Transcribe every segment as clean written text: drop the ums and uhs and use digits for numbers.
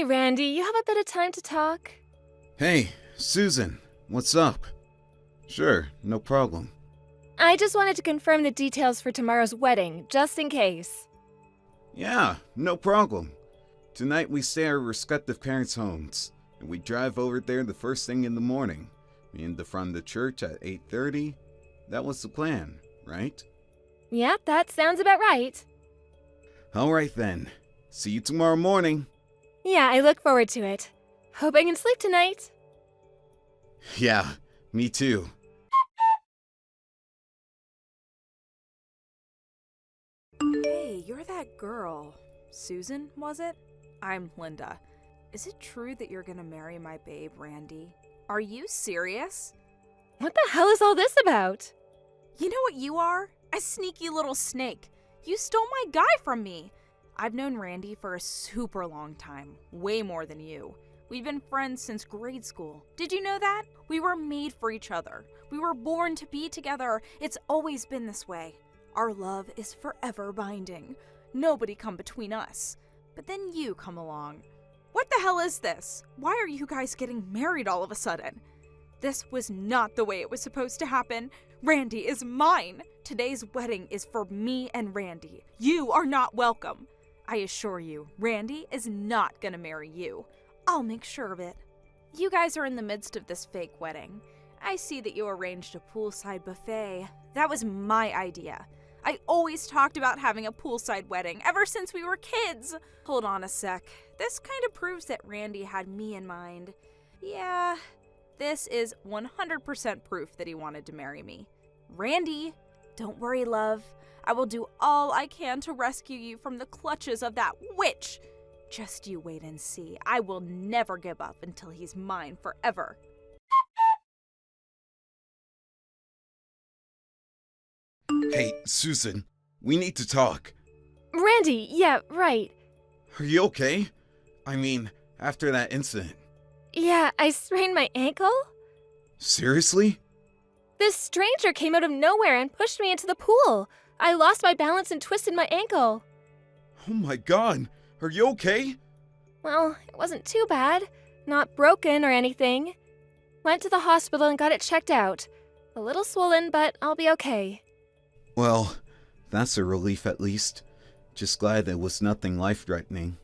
Hey, Randy, you have a bit of time to talk? Hey, Susan, what's up? Sure, no problem. I just wanted to confirm the details for tomorrow's wedding, just in case. Yeah, no problem. Tonight we stay at our respective parents' homes, and we drive over there the first thing in the morning. Me in the front of the church at 8:30. That was the plan, right? Yeah, that sounds about right. Alright then. See you tomorrow morning. Yeah, I look forward to it. Hope I can sleep tonight. Yeah, me too. Hey, you're that girl. Susan, was it? I'm Linda. Is it true that you're gonna marry my babe, Randy? Are you serious? What the hell is all this about? You know what you are? A sneaky little snake. You stole my guy from me. I've known Randy for a super long time, way more than you. We've been friends since grade school. Did you know that? We were made for each other. We were born to be together. It's always been this way. Our love is forever binding. Nobody come between us. But then you come along. What the hell is this? Why are you guys getting married all of a sudden? This was not the way it was supposed to happen. Randy is mine. Today's wedding is for me and Randy. You are not welcome. I assure you, Randy is not gonna marry you. I'll make sure of it. You guys are in the midst of this fake wedding. I see that you arranged a poolside buffet. That was my idea. I always talked about having a poolside wedding ever since we were kids. Hold on a sec. This kind of proves that Randy had me in mind. Yeah, this is 100% proof that he wanted to marry me. Randy, don't worry, love. I will do all I can to rescue you from the clutches of that witch. Just you wait and see. I will never give up until he's mine forever. Hey, Susan, we need to talk. Randy, yeah, right. Are you okay? I mean, after that incident. Yeah, I sprained my ankle? Seriously? This stranger came out of nowhere and pushed me into the pool. I lost my balance and twisted my ankle. Oh my god, are you okay? Well, it wasn't too bad. Not broken or anything. Went to the hospital and got it checked out. A little swollen, but I'll be okay. Well, that's a relief at least. Just glad it was nothing life-threatening.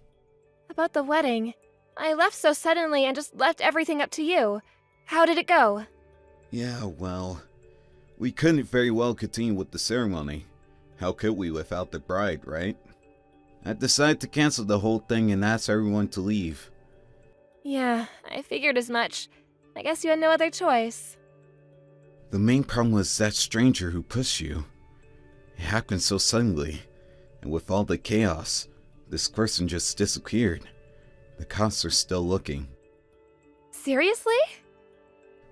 About the wedding, I left so suddenly and just left everything up to you. How did it go? Yeah, well, we couldn't very well continue with the ceremony. How could we without the bride, right? I decided to cancel the whole thing and ask everyone to leave. Yeah, I figured as much. I guess you had no other choice. The main problem was that stranger who pushed you. It happened so suddenly, and with all the chaos, this person just disappeared. The cops are still looking. Seriously?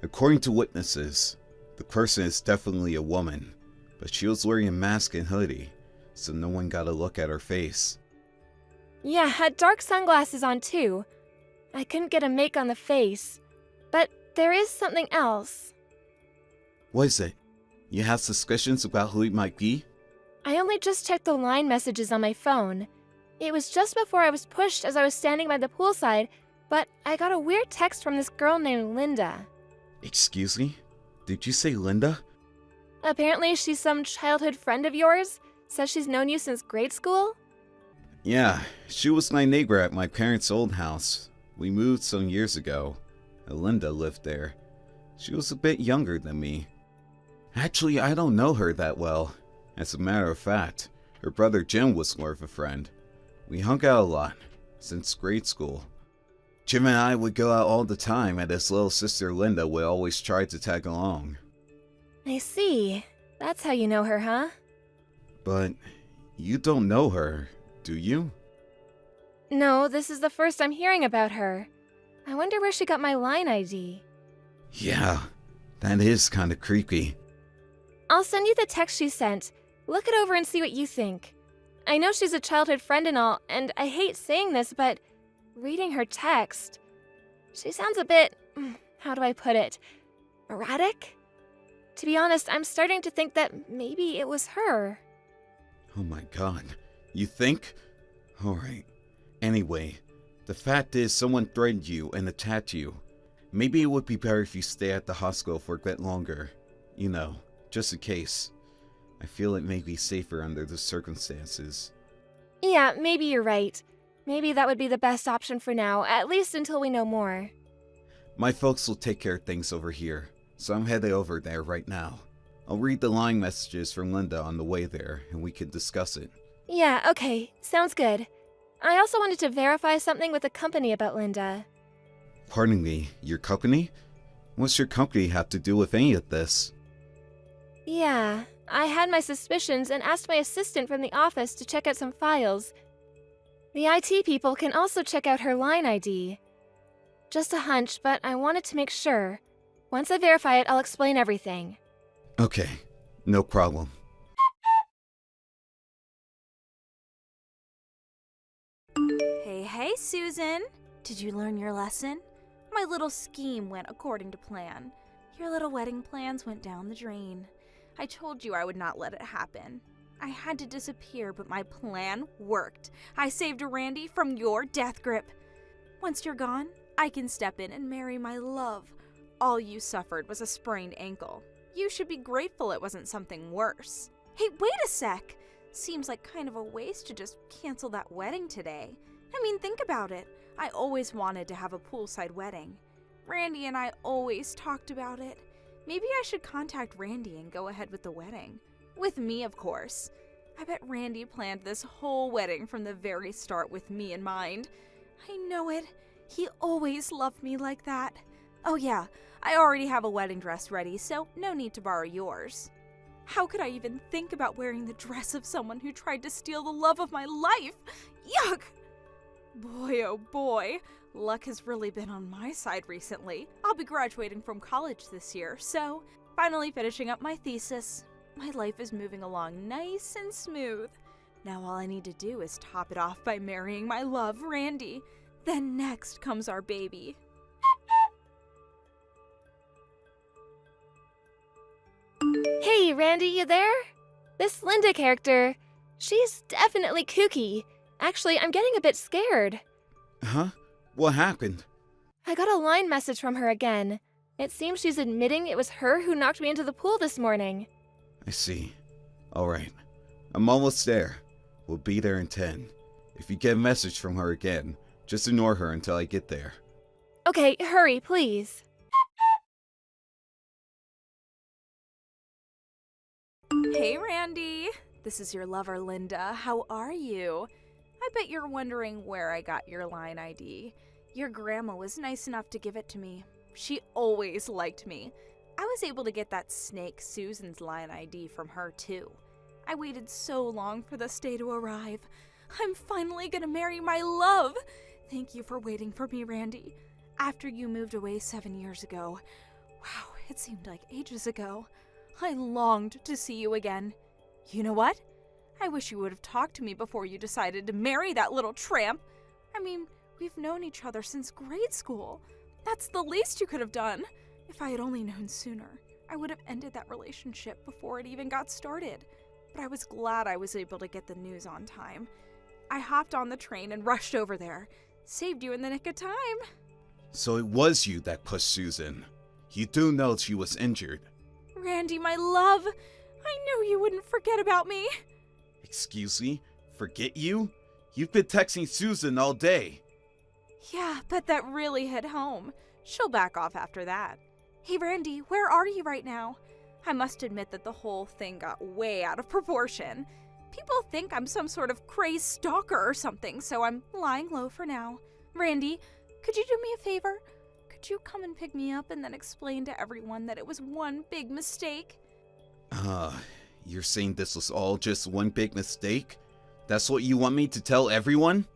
According to witnesses, the person is definitely a woman, but she was wearing a mask and hoodie, so no one got a look at her face. Yeah, had dark sunglasses on too. I couldn't get a make on the face. But there is something else. What is it? You have suspicions about who it might be? I only just checked the line messages on my phone. It was just before I was pushed as I was standing by the poolside, but I got a weird text from this girl named Linda. Excuse me? Did you say Linda? Apparently she's some childhood friend of yours. Says she's known you since grade school. Yeah, she was my neighbor at my parents' old house. We moved some years ago. Linda lived there. She was a bit younger than me. Actually, I don't know her that well. As a matter of fact, her brother Jim was more of a friend. We hung out a lot, since grade school. Jim and I would go out all the time, and his little sister Linda would always try to tag along. I see. That's how you know her, huh? But you don't know her, do you? No, this is the first I'm hearing about her. I wonder where she got my line ID. Yeah, that is kind of creepy. I'll send you the text she sent. Look it over and see what you think. I know she's a childhood friend and all, and I hate saying this, but reading her text, she sounds a bit, how do I put it, erratic? To be honest, I'm starting to think that maybe it was her. Oh my god, you think? Alright. Anyway, The fact is, someone threatened you and attacked you. Maybe it would be better if you stay at the hospital for a bit longer. You know, just in case. I feel it may be safer under the circumstances. Yeah, maybe you're right. Maybe that would be the best option for now, at least until we know more. My folks will take care of things over here, so I'm headed over there right now. I'll read the line messages from Linda on the way there, and we can discuss it. Yeah, okay, sounds good. I also wanted to verify something with the company about Linda. Pardon me, your company? What's your company have to do with any of this? Yeah, I had my suspicions and asked my assistant from the office to check out some files. The IT people can also check out her line ID. Just a hunch, but I wanted to make sure. Once I verify it, I'll explain everything. Okay, no problem. Hey, Susan. Did you learn your lesson? My little scheme went according to plan. Your little wedding plans went down the drain. I told you I would not let it happen. I had to disappear, but my plan worked. I saved Randy from your death grip. Once you're gone, I can step in and marry my love. All you suffered was a sprained ankle. You should be grateful it wasn't something worse. Hey, wait a sec! Seems like kind of a waste to just cancel that wedding today. I mean, think about it. I always wanted to have a poolside wedding. Randy and I always talked about it. Maybe I should contact Randy and go ahead with the wedding. With me, of course. I bet Randy planned this whole wedding from the very start with me in mind. I know it. He always loved me like that. Oh yeah, I already have a wedding dress ready, so no need to borrow yours. How could I even think about wearing the dress of someone who tried to steal the love of my life? Yuck! Boy, oh boy, luck has really been on my side recently. I'll be graduating from college this year, so finally finishing up my thesis. My life is moving along nice and smooth. Now all I need to do is top it off by marrying my love, Randy. Then next comes our baby. Hey, Randy, you there? This Linda character, she's definitely kooky. Actually, I'm getting a bit scared. Huh? What happened? I got a line message from her again. It seems she's admitting it was her who knocked me into the pool this morning. I see. Alright. I'm almost there. We'll be there in 10. If you get a message from her again, just ignore her until I get there. Okay, hurry, please. Hey, Randy. This is your lover, Linda. How are you? I bet you're wondering where I got your line ID. Your grandma was nice enough to give it to me. She always liked me. I was able to get that snake Susan's line ID from her, too. I waited so long for this day to arrive. I'm finally gonna marry my love. Thank you for waiting for me, Randy. After you moved away 7 years ago. Wow, it seemed like ages ago. I longed to see you again. You know what? I wish you would have talked to me before you decided to marry that little tramp. I mean, we've known each other since grade school. That's the least you could have done. If I had only known sooner, I would have ended that relationship before it even got started. But I was glad I was able to get the news on time. I hopped on the train and rushed over there. Saved you in the nick of time. So it was you that pushed Susan. You do know she was injured. Randy, my love, I knew you wouldn't forget about me. Excuse me? Forget you? You've been texting Susan all day. Yeah, but that really hit home. She'll back off after that. Hey, Randy, where are you right now? I must admit that the whole thing got way out of proportion. People think I'm some sort of crazed stalker or something, so I'm lying low for now. Randy, could you do me a favor? Could you come and pick me up and then explain to everyone that it was one big mistake? You're saying this was all just one big mistake? That's what you want me to tell everyone?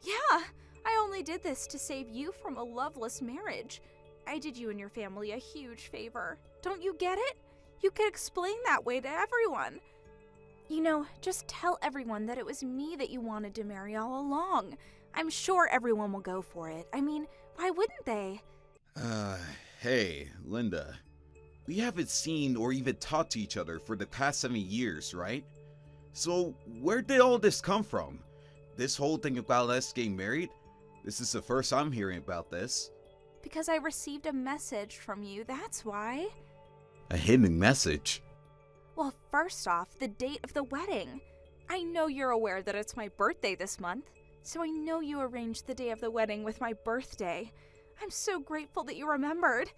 Yeah, I only did this to save you from a loveless marriage. I did you and your family a huge favor. Don't you get it? You could explain that way to everyone. You know, just tell everyone that it was me that you wanted to marry all along. I'm sure everyone will go for it. I mean, why wouldn't they? Hey, Linda. We haven't seen or even talked to each other for the past 7 years, right? So, where did all this come from? This whole thing about us getting married? This is the first I'm hearing about this. Because I received a message from you, that's why. A hidden message? Well, first off, the date of the wedding. I know you're aware that it's my birthday this month, so I know you arranged the day of the wedding with my birthday. I'm so grateful that you remembered.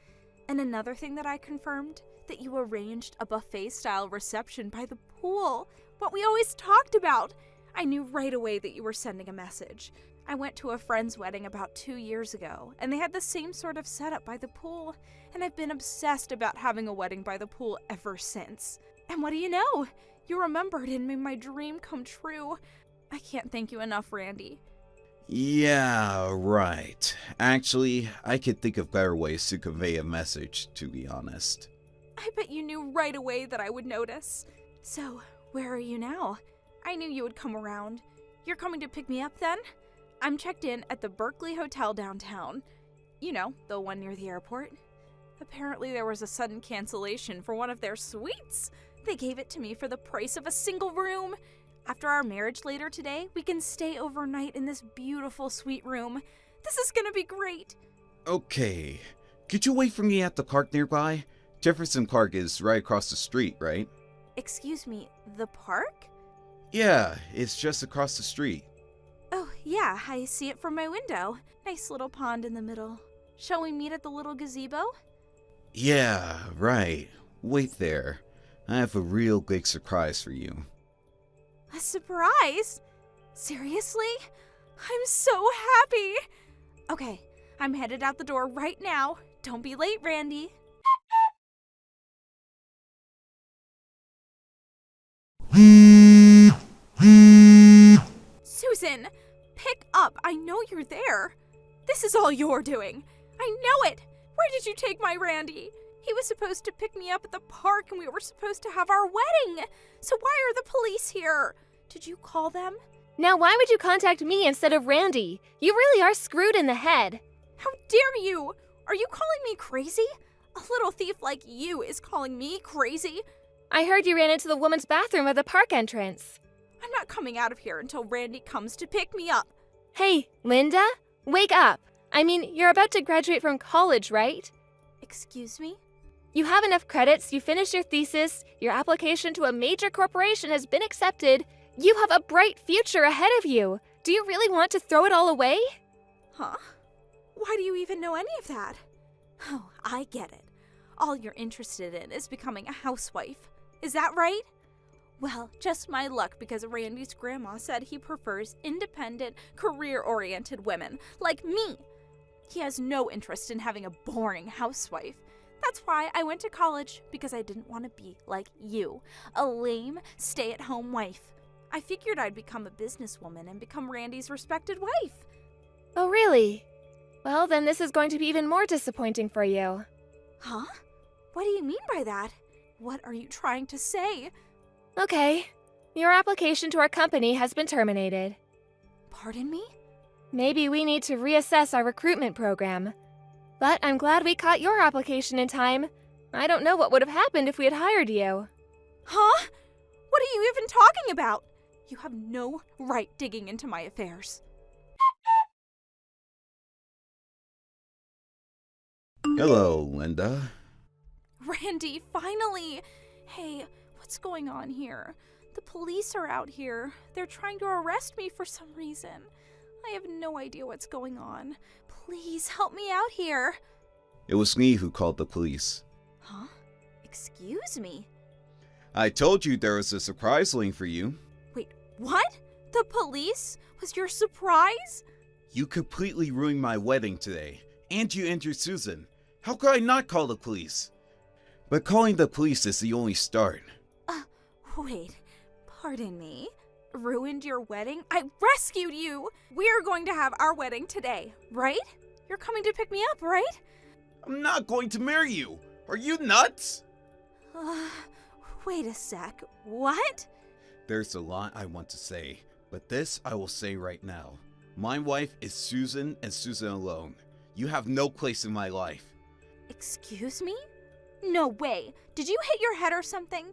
And another thing that I confirmed, that you arranged a buffet-style reception by the pool. What we always talked about. I knew right away that you were sending a message. I went to a friend's wedding about 2 years ago, and they had the same sort of setup by the pool, and I've been obsessed about having a wedding by the pool ever since. And what do you know? You remembered and made my dream come true. I can't thank you enough, Randy. Yeah, right. Actually, I could think of better ways to convey a message, to be honest. I bet you knew right away that I would notice. So, where are you now? I knew you would come around. You're coming to pick me up then? I'm checked in at the Berkeley Hotel downtown. You know, the one near the airport. Apparently there was a sudden cancellation for one of their suites. They gave it to me for the price of a single room. After our marriage later today, we can stay overnight in this beautiful suite room. This is gonna be great. Okay. Could you wait for me at the park nearby? Jefferson Park is right across the street, right? Excuse me, the park? Yeah, it's just across the street. Oh, yeah, I see it from my window. Nice little pond in the middle. Shall we meet at the little gazebo? Yeah, right. Wait there. I have a real big surprise for you. A surprise? Seriously? I'm so happy! Okay, I'm headed out the door right now. Don't be late, Randy. Susan, pick up. I know you're there. This is all you're doing. I know it. Where did you take my Randy? He was supposed to pick me up at the park and we were supposed to have our wedding. So why are the police here? Did you call them? Now, why would you contact me instead of Randy? You really are screwed in the head. How dare you? Are you calling me crazy? A little thief like you is calling me crazy. I heard you ran into the woman's bathroom at the park entrance. I'm not coming out of here until Randy comes to pick me up. Hey, Linda, wake up. I mean, you're about to graduate from college, right? Excuse me? You have enough credits, you finished your thesis, your application to a major corporation has been accepted. You have a bright future ahead of you. Do you really want to throw it all away? Huh? Why do you even know any of that? Oh, I get it. All you're interested in is becoming a housewife. Is that right? Well, just my luck because Randy's grandma said he prefers independent, career-oriented women like me. He has no interest in having a boring housewife. That's why I went to college, because I didn't want to be like you, a lame, stay-at-home wife. I figured I'd become a businesswoman and become Randy's respected wife. Oh, really? Well, then this is going to be even more disappointing for you. Huh? What do you mean by that? What are you trying to say? Okay. Your application to our company has been terminated. Pardon me? Maybe we need to reassess our recruitment program. But I'm glad we caught your application in time. I don't know what would have happened if we had hired you. Huh? What are you even talking about? You have no right digging into my affairs. Hello, Linda. Randy, finally! Hey, what's going on here? The police are out here. They're trying to arrest me for some reason. I have no idea what's going on. Please help me out here. It was me who called the police. Huh? Excuse me? I told you there was a surprise waiting for you. Wait, what? The police was your surprise? You completely ruined my wedding today, and you injured Susan. How could I not call the police? But calling the police is the only start. Wait, pardon me? Ruined your wedding? I rescued you! We're going to have our wedding today, right? You're coming to pick me up, right? I'm not going to marry you! Are you nuts? Wait a sec. What? There's a lot I want to say, but this I will say right now. My wife is Susan and Susan alone. You have no place in my life. Excuse me? No way. Did you hit your head or something?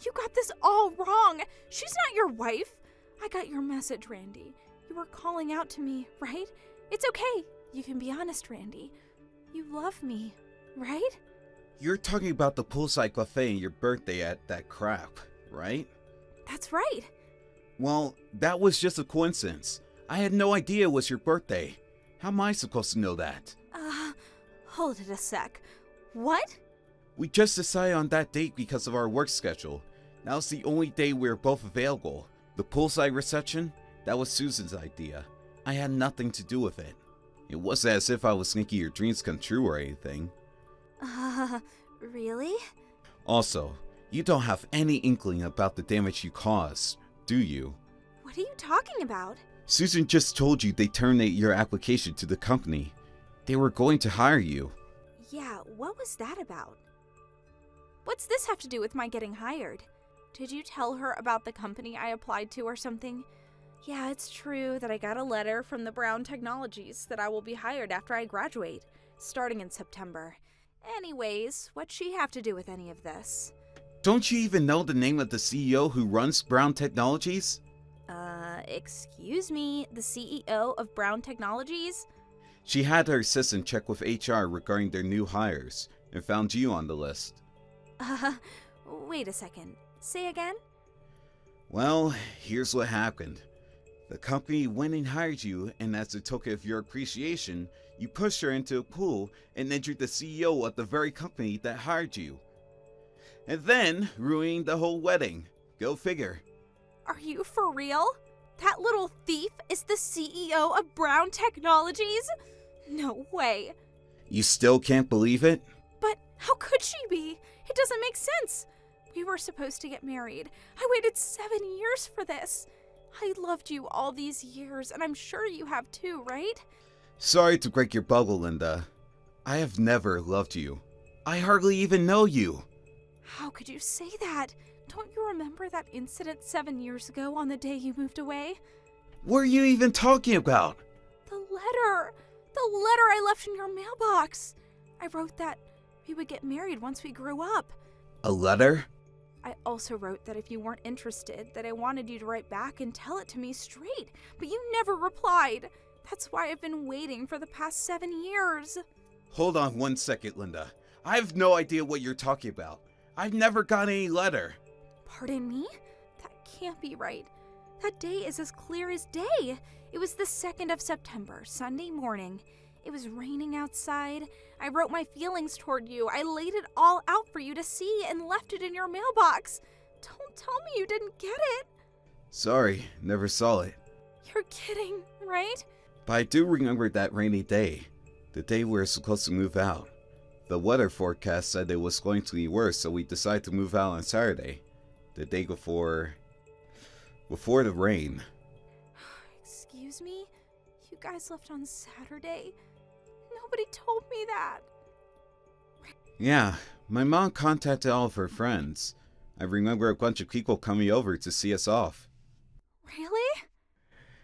You got this all wrong. She's not your wife. I got your message, Randy. You were calling out to me, right? It's okay. You can be honest, Randy. You love me, right? You're talking about the poolside buffet and your birthday at that crap, right? That's right. Well, that was just a coincidence. I had no idea it was your birthday. How am I supposed to know that? Hold it a sec. What? We just decided on that date because of our work schedule. Now it's the only day we're both available. The poolside reception? That was Susan's idea. I had nothing to do with it. It wasn't as if I was making your dreams come true or anything. Really? Also, you don't have any inkling about the damage you caused, do you? What are you talking about? Susan just told you they terminated your application to the company. They were going to hire you. Yeah, what was that about? What's this have to do with my getting hired? Did you tell her about the company I applied to or something? Yeah, it's true that I got a letter from the Brown Technologies that I will be hired after I graduate, starting in September. Anyways, what'd she have to do with any of this? Don't you even know the name of the CEO who runs Brown Technologies? Excuse me, the CEO of Brown Technologies? She had her assistant check with HR regarding their new hires and found you on the list. Wait a second. Say again? Well, here's what happened. The company went and hired you, and as a token of your appreciation, you pushed her into a pool and injured the CEO of the very company that hired you. And then ruining the whole wedding. Go figure. Are you for real? That little thief is the CEO of Brown Technologies? No way. You still can't believe it? But how could she be? It doesn't make sense. We were supposed to get married. I waited 7 years for this. I loved you all these years, and I'm sure you have too, right? Sorry to break your bubble, Linda. I have never loved you. I hardly even know you. How could you say that? Don't you remember that incident 7 years ago on the day you moved away? What are you even talking about? The letter! The letter I left in your mailbox! I wrote that we would get married once we grew up. A letter? I also wrote that if you weren't interested, that I wanted you to write back and tell it to me straight, but you never replied. That's why I've been waiting for the past 7 years. Hold on 1 second, Linda. I have no idea what you're talking about. I've never got any letter. Pardon me? That can't be right. That day is as clear as day. It was the 2nd of September, Sunday morning. It was raining outside. I wrote my feelings toward you. I laid it all out for you to see and left it in your mailbox. Don't tell me you didn't get it. Sorry, never saw it. You're kidding, right? But I do remember that rainy day. The day we were supposed to move out. The weather forecast said it was going to be worse, so we decided to move out on Saturday. The day before the rain. Excuse me? You guys left on Saturday? Nobody told me that. Yeah, my mom contacted all of her friends. I remember a bunch of people coming over to see us off. Really?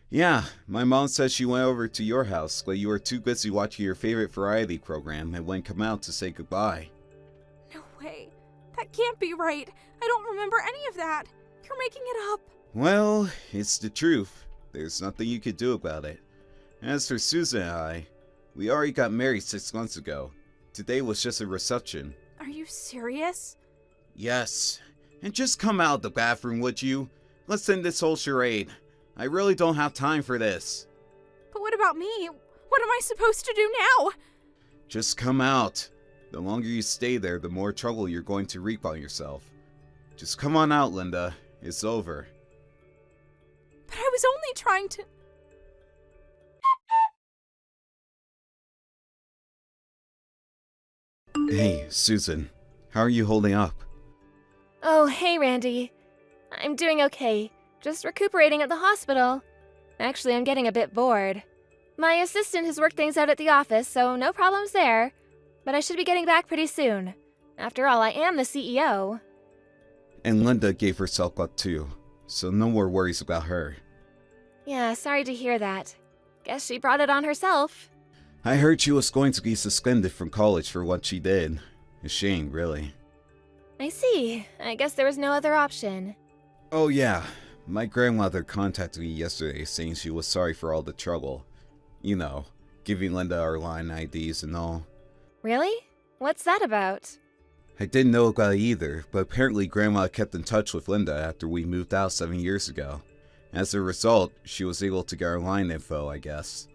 Yeah, my mom said she went over to your house, but you were too busy watching your favorite variety program and wouldn't come out to say goodbye. No way. That can't be right. I don't remember any of that. You're making it up. Well, it's the truth. There's nothing you could do about it. As for Susan and I, we already got married 6 months ago. Today was just a reception. Are you serious? Yes. And just come out of the bathroom, would you? Let's end this whole charade. I really don't have time for this. But what about me? What am I supposed to do now? Just come out. The longer you stay there, the more trouble you're going to reap on yourself. Just come on out, Linda. It's over. But I was only trying to... Hey, Susan. How are you holding up? Oh, hey, Randy. I'm doing okay. Just recuperating at the hospital. Actually, I'm getting a bit bored. My assistant has worked things out at the office, so no problems there. But I should be getting back pretty soon. After all, I am the CEO. And Linda gave herself up too, so no more worries about her. Yeah, sorry to hear that. Guess she brought it on herself. I heard she was going to be suspended from college for what she did. A shame, really. I see. I guess there was no other option. Oh yeah, my grandmother contacted me yesterday saying she was sorry for all the trouble. You know, giving Linda our line IDs and all. Really? What's that about? I didn't know about it either, but apparently Grandma kept in touch with Linda after we moved out 7 years ago. As a result, she was able to get our line info, I guess.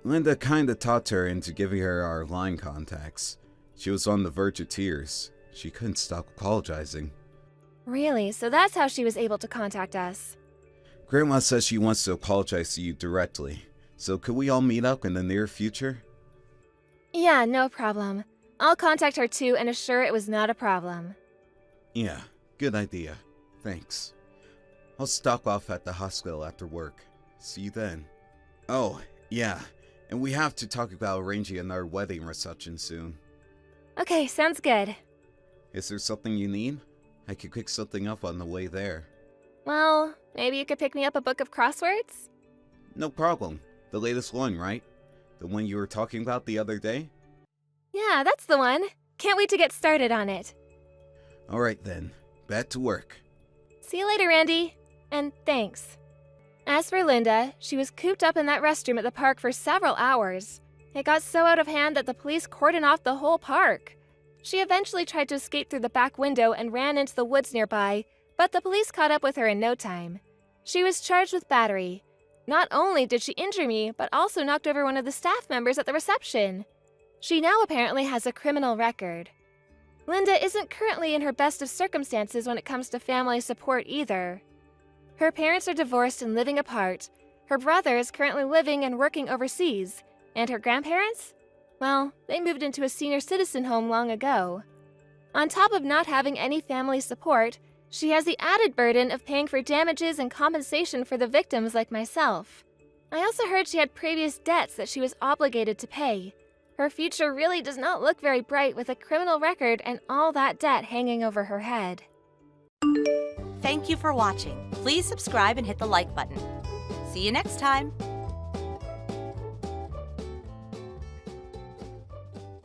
Linda kinda talked her into giving her our line contacts. She was on the verge of tears. She couldn't stop apologizing. Really? So that's how she was able to contact us. Grandma says she wants to apologize to you directly. So could we all meet up in the near future? Yeah, no problem. I'll contact her too and assure it was not a problem. Yeah, good idea. Thanks. I'll stop off at the hospital after work. See you then. Oh, yeah, and we have to talk about arranging another wedding reception soon. Okay, sounds good. Is there something you need? I could pick something up on the way there. Well, maybe you could pick me up a book of crosswords? No problem. The latest one, right? The one you were talking about the other day? Yeah, that's the one. Can't wait to get started on it. Alright then, back to work. See you later, Randy. And thanks. As for Linda, she was cooped up in that restroom at the park for several hours. It got so out of hand that the police cordoned off the whole park. She eventually tried to escape through the back window and ran into the woods nearby, but the police caught up with her in no time. She was charged with battery. Not only did she injure me, but also knocked over one of the staff members at the reception. She now apparently has a criminal record. Linda isn't currently in her best of circumstances when it comes to family support either. Her parents are divorced and living apart. Her brother is currently living and working overseas. And her grandparents? Well, they moved into a senior citizen home long ago. On top of not having any family support, she has the added burden of paying for damages and compensation for the victims like myself. I also heard she had previous debts that she was obligated to pay. Her future really does not look very bright with a criminal record and all that debt hanging over her head. Thank you for watching. Please subscribe and hit the like button. See you next time.